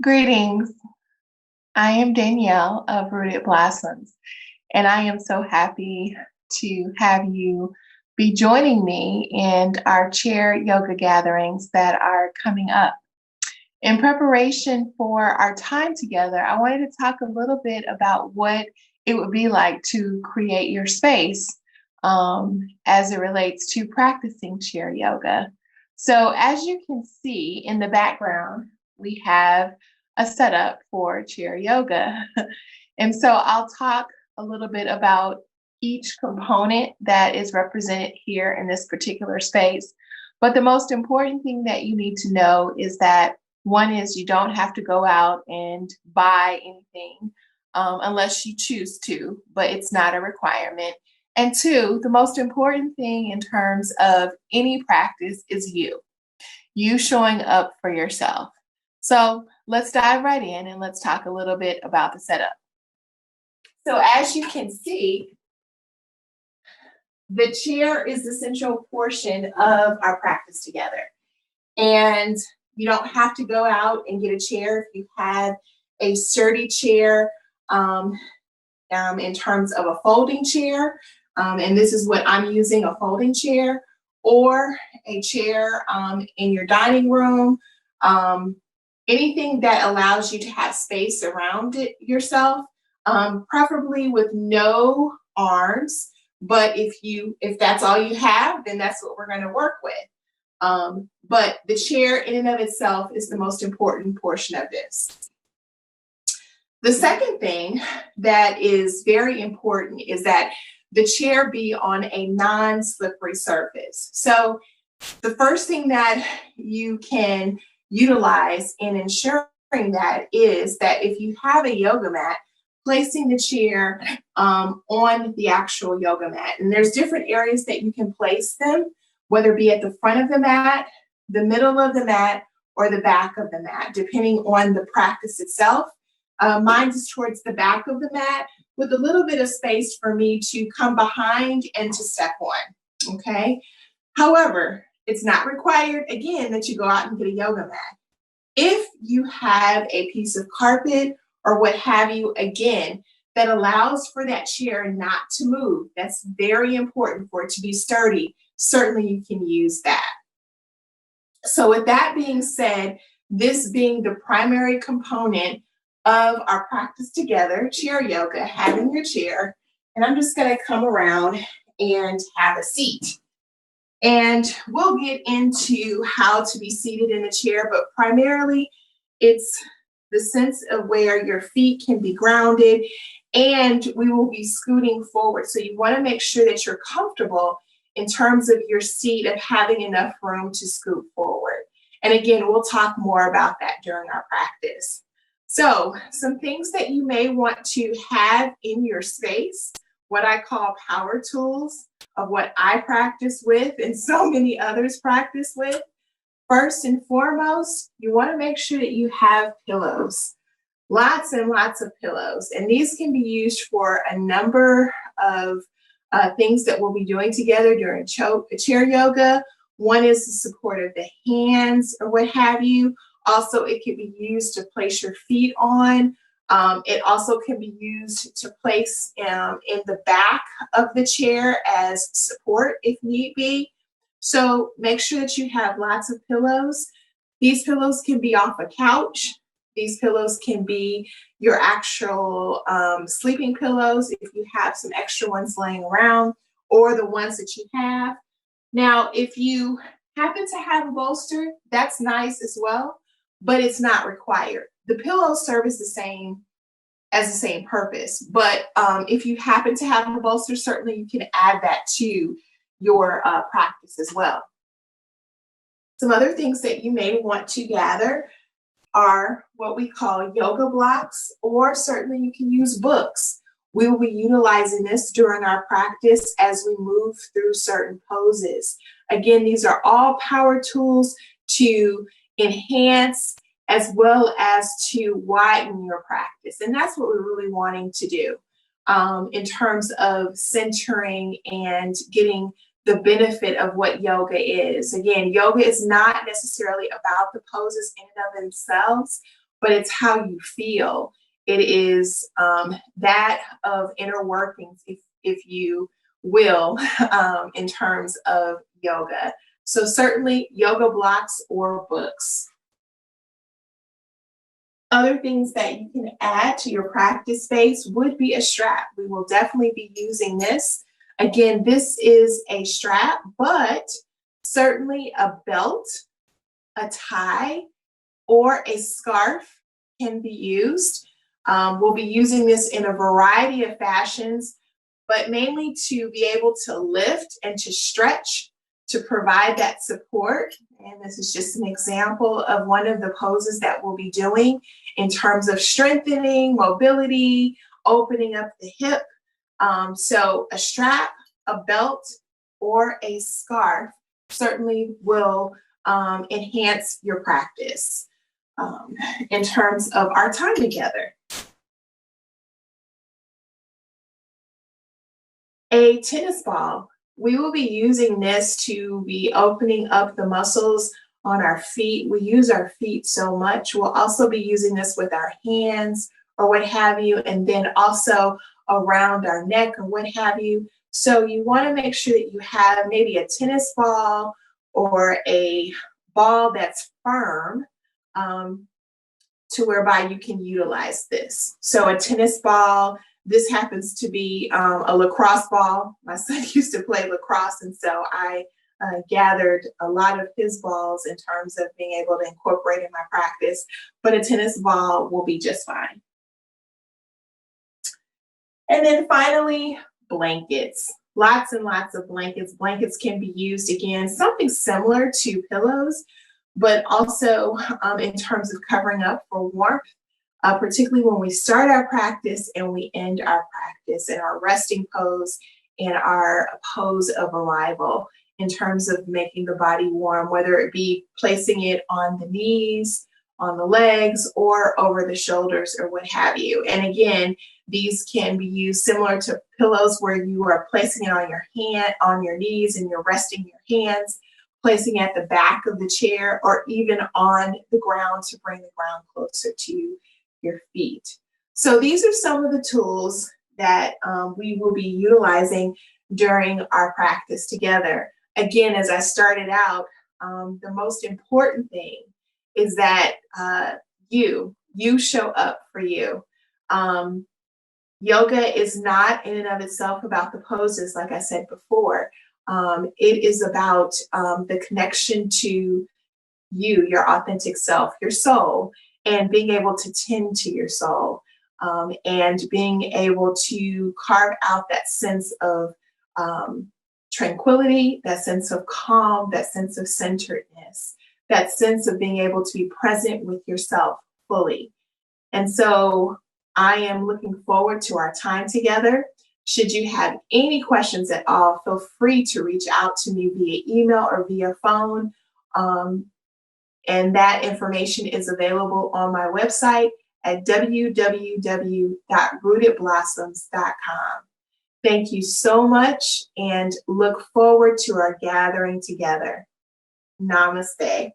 Greetings. I am Danielle of Rooted Blossoms, and I am so happy to have you be joining me in our chair yoga gatherings that are coming up. In preparation for our time together, I wanted to talk a little bit about what it would be like to create your space as it relates to practicing chair yoga. So, as you can see in the background, we have a setup for chair yoga. And so, I'll talk a little bit about each component that is represented here in this particular space. But the most important thing that you need to know is that one is you don't have to go out and buy anything unless you choose to, but it's not a requirement. And two, the most important thing in terms of any practice is you showing up for yourself. So let's dive right in and let's talk a little bit about the setup. So as you can see, the chair is the central portion of our practice together. And you don't have to go out and get a chair if you have a sturdy chair in terms of a folding chair. And this is what I'm using, a folding chair, or a chair in your dining room. Anything that allows you to have space around it yourself, preferably with no arms. But if that's all you have, then that's what we're going to work with. But the chair in and of itself is the most important portion of this. The second thing that is very important is that the chair be on a non-slippery surface. So the first thing that you can utilize in ensuring that is that if you have a yoga mat, placing the chair on the actual yoga mat. And there's different areas that you can place them, whether it be at the front of the mat, the middle of the mat, or the back of the mat, depending on the practice itself. Mine is towards the back of the mat with a little bit of space for me to come behind and to step on, okay? However, it's not required, again, that you go out and get a yoga mat. If you have a piece of carpet or what have you, again, that allows for that chair not to move, that's very important for it to be sturdy. Certainly you can use that. So with that being said, this being the primary component of our practice together, chair yoga, having your chair, and I'm just going to come around and have a seat. And we'll get into how to be seated in a chair, but primarily it's the sense of where your feet can be grounded, and we will be scooting forward. So you want to make sure that you're comfortable in terms of your seat of having enough room to scoot forward. And again, we'll talk more about that during our practice. So some things that you may want to have in your space, what I call power tools of what I practice with and so many others practice with. First and foremost, you want to make sure that you have pillows. Lots and lots of pillows. And these can be used for a number of things that we'll be doing together during chair yoga. One is the support of the hands or what have you. Also, it can be used to place your feet on. It also can be used to place in the back of the chair as support if need be. So make sure that you have lots of pillows. These pillows can be off a couch. These pillows can be your actual sleeping pillows if you have some extra ones laying around, or the ones that you have. Now, if you happen to have a bolster, that's nice as well, but it's not required. The pillows serve as the same purpose, but if you happen to have a bolster, certainly you can add that to your practice as well. Some other things that you may want to gather are what we call yoga blocks, or certainly you can use books. We will be utilizing this during our practice as we move through certain poses. Again, these are all power tools to enhance as well as to widen your practice. And that's what we're really wanting to do in terms of centering and getting the benefit of what yoga is. Again, yoga is not necessarily about the poses in and of themselves. but it's how you feel. It is that of inner workings, if you will, in terms of yoga. So certainly yoga blocks or books. Other things that you can add to your practice space would be a strap. We will definitely be using this. Again, this is a strap, but certainly a belt, a tie, or a scarf can be used. We'll be using this in a variety of fashions, but mainly to be able to lift and to stretch to provide that support. And this is just an example of one of the poses that we'll be doing in terms of strengthening, mobility, opening up the hip. So a strap, a belt, or a scarf certainly will enhance your practice in terms of our time together. A tennis ball. We will be using this to be opening up the muscles on our feet. We use our feet so much. We'll also be using this with our hands or what have you, and then also around our neck or what have you. So you want to make sure that you have maybe a tennis ball or a ball that's firm to whereby you can utilize this. So a tennis ball, this happens to be a lacrosse ball. My son used to play lacrosse, and so I gathered a lot of his balls in terms of being able to incorporate in my practice, but a tennis ball will be just fine. And then finally, blankets. Lots and lots of blankets. Blankets can be used, again, something similar to pillows, but also in terms of covering up for warmth, particularly when we start our practice and we end our practice in our resting pose and our pose of arrival, in terms of making the body warm, whether it be placing it on the knees, on the legs, or over the shoulders or what have you. And again, these can be used similar to pillows where you are placing it on your hand, on your knees, and you're resting your hands, placing at the back of the chair, or even on the ground to bring the ground closer to your feet. So these are some of the tools that we will be utilizing during our practice together. Again, as I started out, the most important thing is that you show up for you. Yoga is not in and of itself about the poses, like I said before. It is about the connection to you, your authentic self, your soul, and being able to tend to your soul, and being able to carve out that sense of tranquility, that sense of calm, that sense of centeredness, that sense of being able to be present with yourself fully. And so I am looking forward to our time together. Should you have any questions at all, feel free to reach out to me via email or via phone. And that information is available on my website at www.rootedblossoms.com. Thank you so much and look forward to our gathering together. Namaste.